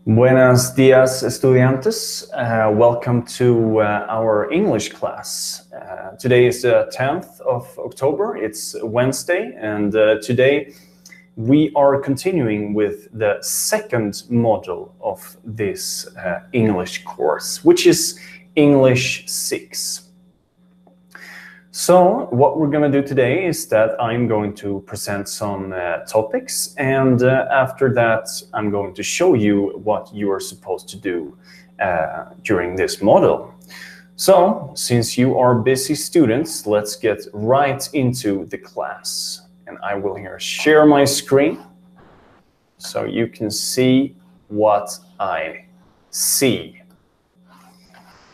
Buenos días, estudiantes. Welcome to our English class. Today is the 10th of October. It's Wednesday, and today we are continuing with the second module of this English course, which is English 6. So what we're going to do today is that I'm going to present some topics, and after that I'm going to show you what you are supposed to do during this module. So since you are busy students, let's get right into the class. And I will here share my screen so you can see what I see.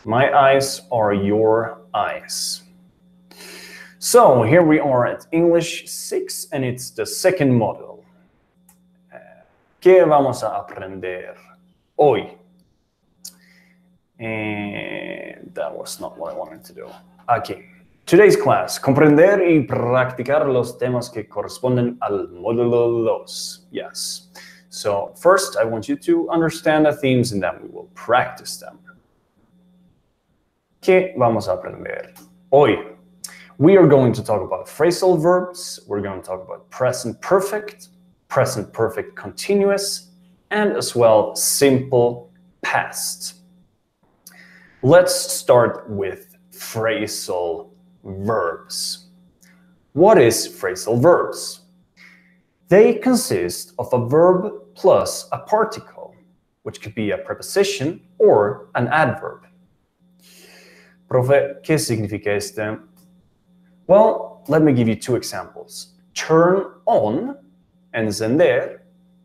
My eyes are your eyes. So here we are at English 6 and it's the second module. ¿Qué vamos a aprender hoy? And that was not what I wanted to do. Okay. Today's class, comprender y practicar los temas que corresponden al módulo 2. Yes. So first I want you to understand the themes and then we will practice them. ¿Qué vamos a aprender hoy? We are going to talk about phrasal verbs, we're going to talk about present perfect continuous, and as well simple past. Let's start with phrasal verbs. What is phrasal verbs? They consist of a verb plus a particle, which could be a preposition or an adverb. Profe, ¿qué significa este? Well, let me give you two examples. Turn on, encender,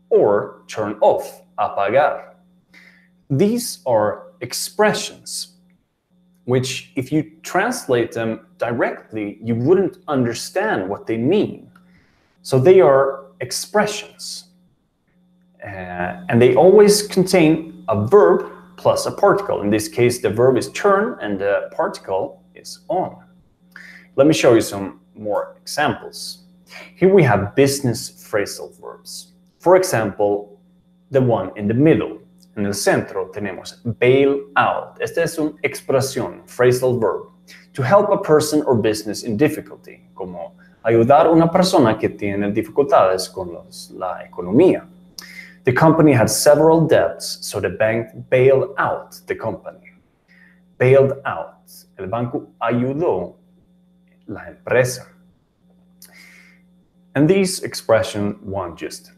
or turn off, apagar. These are expressions, which if you translate them directly, you wouldn't understand what they mean. So they are expressions. And they always contain a verb plus a particle. In this case, the verb is turn and the particle is on. Let me show you some more examples. Here we have business phrasal verbs. For example, the one in the middle. En el centro tenemos bail out. Esta es una expresión, phrasal verb. To help a person or business in difficulty, como ayudar a una persona que tiene dificultades con la economía. The company had several debts, so the bank bailed out the company. Bailed out. El banco ayudó la empresa. And these expressions one just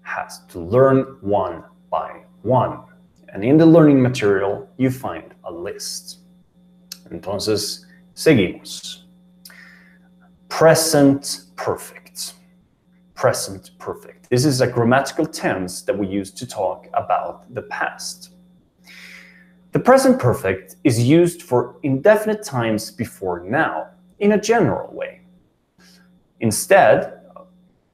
has to learn one by one. And in the learning material, you find a list. Entonces, seguimos. Present perfect. Present perfect. This is a grammatical tense that we use to talk about the past. The present perfect is used for indefinite times before now, in a general way. Instead,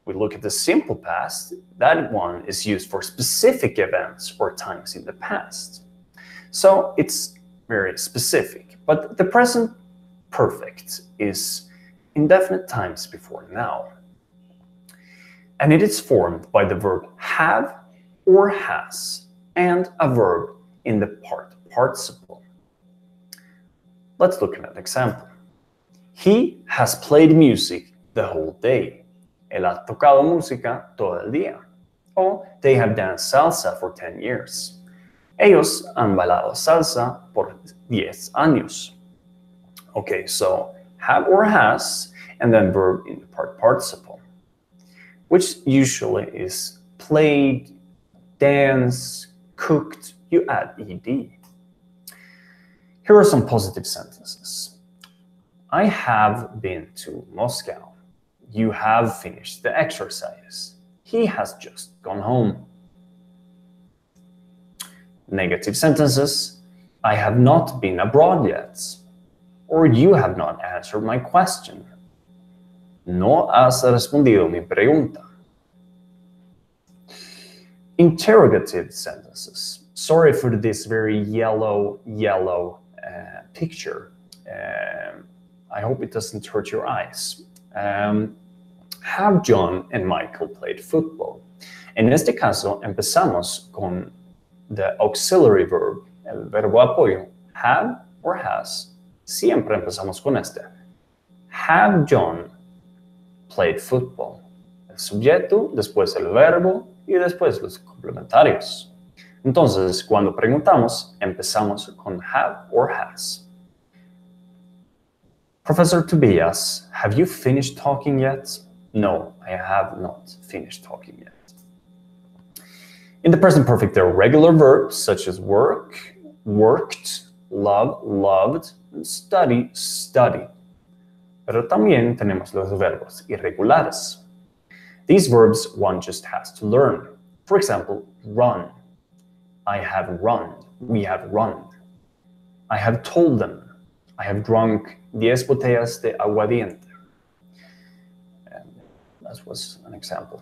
we look at the simple past. That one is used for specific events or times in the past. So it's very specific. But the present perfect is indefinite times before now. And it is formed by the verb have or has and a verb in the participle. Let's look at an example. He has played music the whole day. Él ha tocado música todo el día. Or they have danced salsa for 10 years. Ellos han bailado salsa por 10 años. Okay, so have or has, and then verb in the participle, which usually is played, danced, cooked. You add ed. Here are some positive sentences. I have been to Moscow. You have finished the exercise. He has just gone home. Negative sentences. I have not been abroad yet. Or you have not answered my question. No has respondido mi pregunta. Interrogative sentences. Sorry for this very yellow picture. I hope it doesn't hurt your eyes. Have John and Michael played football? En este caso, empezamos con the auxiliary verb, el verbo apoyo, have or has. Siempre empezamos con este. Have John played football? El sujeto, después el verbo y después los complementarios. Entonces, cuando preguntamos, empezamos con have or has. Professor Tobias, have you finished talking yet? No, I have not finished talking yet. In the present perfect, there are regular verbs such as work, worked, love, loved, and study, studied. Pero también tenemos los verbos irregulares. These verbs one just has to learn. For example, run. I have run. We have run. I have told them. I have drunk 10 botellas de aguardiente. That was an example.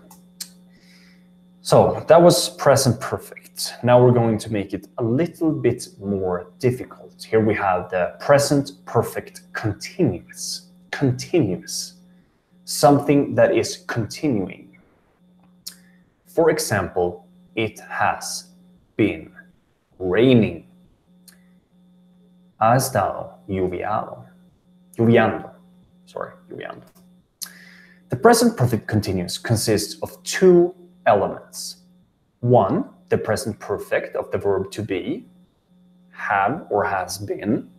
So that was present perfect. Now we're going to make it a little bit more difficult. Here we have the present perfect continuous. Continuous. Something that is continuing. For example, it has been raining. Ha estado lloviando. The present perfect continuous consists of two elements. One, the present perfect of the verb to be, have or has been.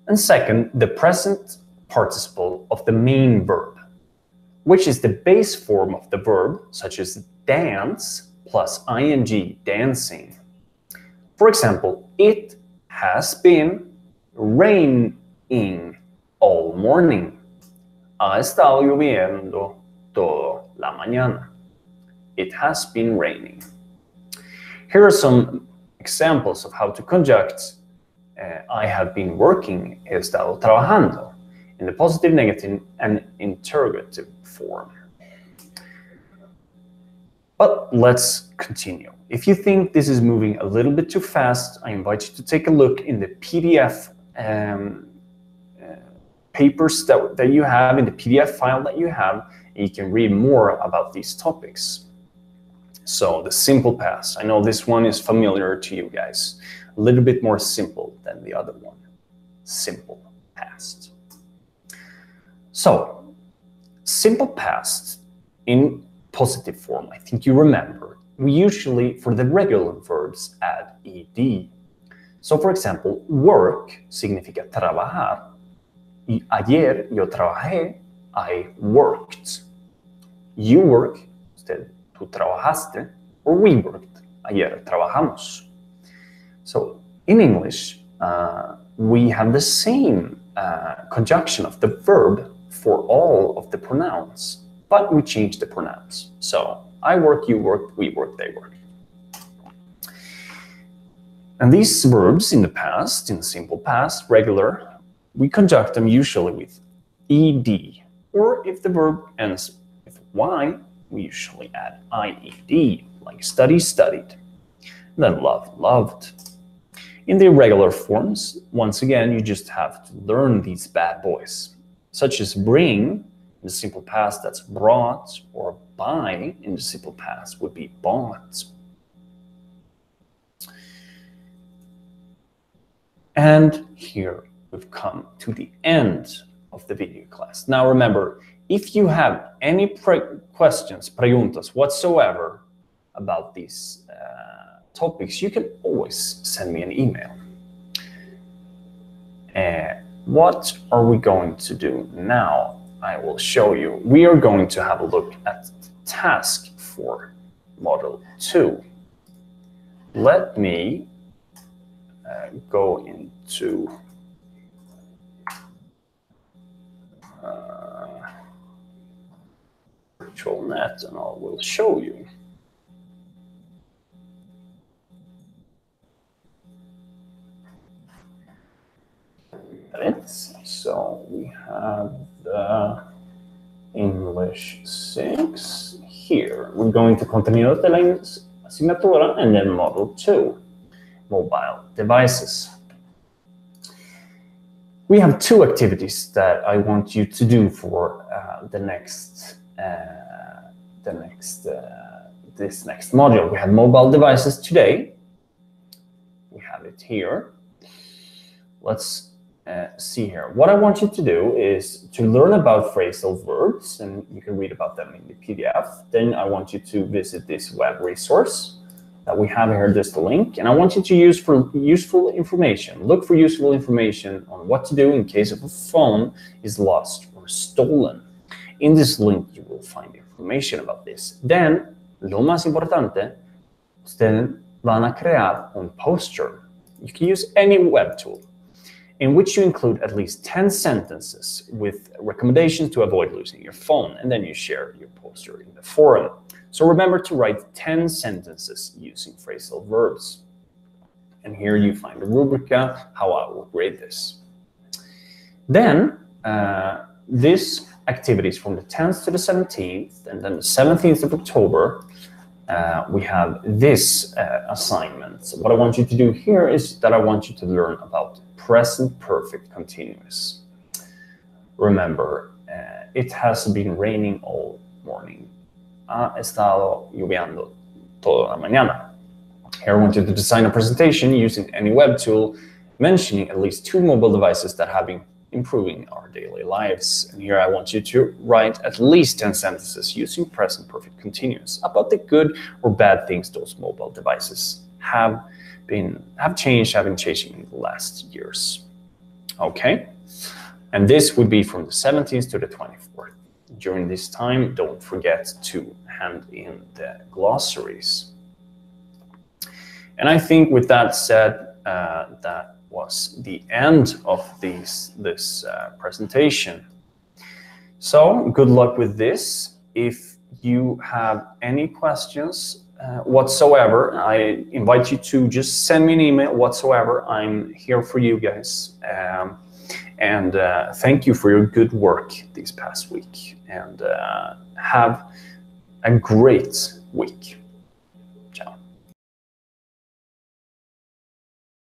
And second, the present participle of the main verb, which is the base form of the verb, such as dance plus ing, dancing. For example, it has been raining all morning. Ha estado lloviendo toda la mañana. It has been raining. Here are some examples of how to conjunct I have been working, he estado trabajando, in the positive, negative, and interrogative form. But let's continue. If you think this is moving a little bit too fast, I invite you to take a look in the PDF papers that you have, in the PDF file that you have, and you can read more about these topics. So the simple past, I know this one is familiar to you guys, a little bit more simple than the other one. Simple past. So, simple past in positive form, I think you remember, we usually, for the regular verbs, add ed. So, for example, work significa trabajar. Y ayer yo trabajé, I worked. You work, usted, tú trabajaste, or we worked, ayer trabajamos. So, in English, we have the same conjunction of the verb for all of the pronouns, but we change the pronouns. So, I work, you work, we work, they work. And these verbs in the past, in the simple past, regular, we conjunct them usually with ed, or if the verb ends with y, we usually add ied, like study, studied. And then love, loved. In the irregular forms, once again, you just have to learn these bad boys, such as bring, in the simple past, that's brought, or buy, in the simple past, would be bought. And here we've come to the end of the video class. Now remember, if you have any questions, preguntas whatsoever about these topics, you can always send me an email. What are we going to do now? I will show you. We are going to have a look at the task for Model 2. Let me go into virtual net and I will show you. So we have the English 6 here. We're going to contenidos de la asignatura and then Model 2, mobile devices. We have two activities that I want you to do for the next this next module. We have mobile devices today. We have it here. Let's see here. What I want you to do is to learn about phrasal verbs, and you can read about them in the PDF. Then I want you to visit this web resource that we have here, just a link, and I want you to use for useful information. Look for useful information on what to do in case of a phone is lost or stolen. In this link, you will find information about this. Then, lo más importante, ustedes van a crear un poster. You can use any web tool in which you include at least 10 sentences with recommendations to avoid losing your phone, and then you share your poster in the forum. So remember to write 10 sentences using phrasal verbs. And here you find the rubric, how I will grade this. Then, this activities from the 10th to the 17th, and then the 17th of October, we have this assignment. So what I want you to do here is that I want you to learn about present perfect continuous. Remember, it has been raining all morning. Ha estado lloviendo toda la mañana. Here I want you to design a presentation using any web tool, mentioning at least 2 mobile devices that have been improving our daily lives. And here I want you to write at least 10 sentences using present perfect continuous about the good or bad things those mobile devices have been changing in the last years. Okay, and this would be from the 17th to the 24th. During this time, don't forget to hand in the glossaries. And I think with that said, that was the end of this presentation. So good luck with this. If you have any questions whatsoever, I invite you to just send me an email whatsoever. I'm here for you guys. And thank you for your good work this past week. And have a great week.